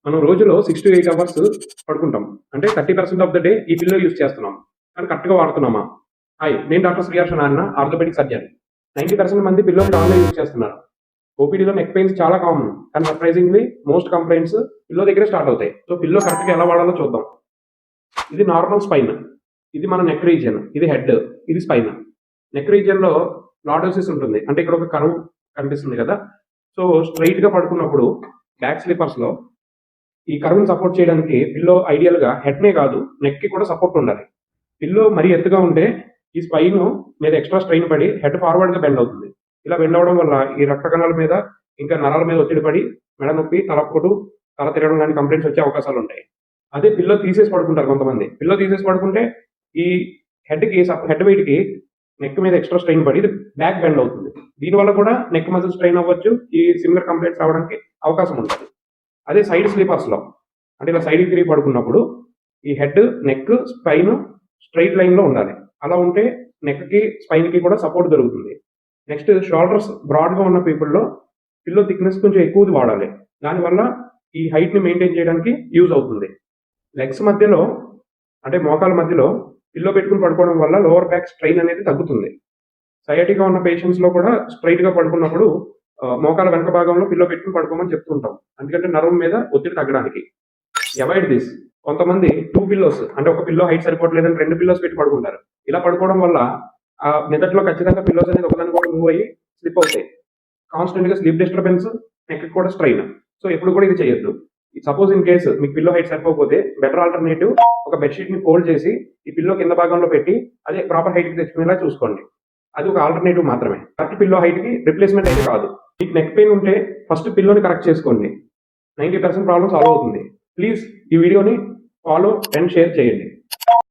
మనం రోజులో 6 to 8 hours పడుకుంటాం. అంటే 30% ఆఫ్ ద డే ఈ పిల్లో యూజ్ చేస్తున్నాం. కానీ కరెక్ట్‌గా వాడుతున్నామా? హాయ్! నేను doctor Sriharsha Narayana, orthopedic surgeon. 90% మంది పిల్లోని రాంగ్‌గా యూజ్ చేస్తున్నారు. ఓపీడీలో నెక్ పెయిన్స్ చాలా కామన్. కానీ సర్ప్రైజింగ్‌లీ మోస్ట్ కంప్లెయింట్స్ పిల్లో దగ్గరే స్టార్ట్ అవుతాయి. సో పిల్లో కరెక్ట్‌గా ఎలా వాడాలో చూద్దాం. ఇది నార్మల్ స్పైన్. ఇది మన నెక్ రీజియన్. ఇది హెడ్. ఇది స్పైన్. నెక్ రీజియన్‌లో లార్డోసిస్ ఉంటుంది. అంటే ఇక్కడ ఒక కర్వ్ కనిపిస్తుంది కదా! సో స్ట్రెయిట్‌గా పడుకున్నప్పుడు బ్యాక్ స్లీపర్స్‌లో ఈ కర్వ్‌ని సపోర్ట్ చేయడానికి పిల్లో ఐడియల్‌గా హెడ్‌నే కాదు నెక్‌కి కూడా సపోర్ట్ ఉండాలి. పిల్లో మరీ ఎత్తుగా ఉంటే ఈ స్పైన్ మీద ఎక్స్ట్రా స్ట్రెయిన్ పడి హెడ్ ఫార్వర్డ్‌గా బెండ్ అవుతుంది. ఇలా బెండ్ అవ్వడం వల్ల ఈ రక్త కణాల మీద ఇంకా నరాల మీద ఒత్తిడి పడి మెడ నొప్పి, తలపోటు, తల తిరగడం లాంటి కంప్లైంట్స్ వచ్చే అవకాశాలు ఉంటాయి. అదే పిల్లో తీసేసి పడుకుంటారు కొంతమంది. పిల్లో తీసేసి పడుకుంటే ఈ హెడ్ వెయిట్‌కి నెక్ మీద ఎక్స్ట్రా స్ట్రెయిన్ పడి ఇది బ్యాక్ బెండ్ అవుతుంది. దీనివల్ల కూడా నెక్ మజిల్ స్ట్రెయిన్ అవ్వచ్చు. ఈ సిమిలర్ కంప్లైంట్స్ రావడానికి అవకాశం ఉంటుంది. అదే సైడ్ స్లీపర్స్‌లో అంటే ఇలా సైడ్‌కి తిరిగి పడుకున్నప్పుడు ఈ హెడ్, నెక్, స్పైన్ స్ట్రెయిట్ లైన్‌లో ఉండాలి. అలా ఉంటే నెక్‌కి, స్పైన్‌కి కూడా సపోర్ట్ దొరుకుతుంది. నెక్స్ట్ షోల్డర్స్ బ్రాడ్‌గా ఉన్న పీపుల్‌లో పిల్లో థిక్‌నెస్ కొంచెం ఎక్కువది వాడాలి. దానివల్ల ఈ హైట్‌ని మెయింటైన్ చేయడానికి యూజ్ అవుతుంది. లెగ్స్ మధ్యలో అంటే మోకాళ్ళ మధ్యలో పిల్లో పెట్టుకొని పడుకోవడం వల్ల లోవర్ బ్యాక్ స్ట్రెయిన్ అనేది తగ్గుతుంది. సయాటికా ఉన్న పేషెంట్స్‌లో కూడా స్ట్రెయిట్‌గా పడుకున్నప్పుడు మోకాళ్ళ వెనక భాగంలో పిల్లో పెట్టుకొని పడుకోమని చెప్తుంటాం. ఎందుకంటే నరం మీద ఒత్తిడి తగ్గడానికి. Avoid this. కొంతమంది 2 పిల్లోస్ అంటే ఒక పిల్లో హైట్ సరిపోవట్లేదని 2 పిల్లోస్ పెట్టి పడుకుంటారు. ఇలా పడుకోవడం వల్ల మెదడులో ఖచ్చితంగా పిల్లోస్ అనేది ఒకదానికొకటి మూవ్ అయ్యి స్లిప్ అవుతాయి. కాన్స్టెంట్‌గా స్లీప్ డిస్టర్బెన్స్, నెక్‌కి కూడా స్ట్రెయిన్. సో ఎప్పుడు కూడా ఇది చేయొద్దు. సపోజ్ ఇన్ కేస్ మీకు పిల్లో హైట్ సరిపోకపోతే బెటర్ ఆల్టర్‌నేటివ్ ఒక బెడ్ షీట్‌ని ఫోల్డ్ చేసి ఈ పిల్లో కింద భాగంలో పెట్టి అదే ప్రాపర్ హైట్‌కి తెచ్చుకునేలా చూసుకోండి. అది ఒక ఆల్టర్‌నేటివ్ మాత్రమే. కరెక్ట్ పిల్లో హైట్‌కి రిప్లేస్‌మెంట్ అయితే కాదు. మీకు నెక్ పెయిన్ ఉంటే ఫస్ట్ పిల్లోని కరెక్ట్ చేసుకోండి. 90% ప్రాబ్లమ్ సాల్వ్ అవుతుంది. ప్లీజ్ ఈ వీడియోని ఫాలో అండ్ షేర్ చేయండి.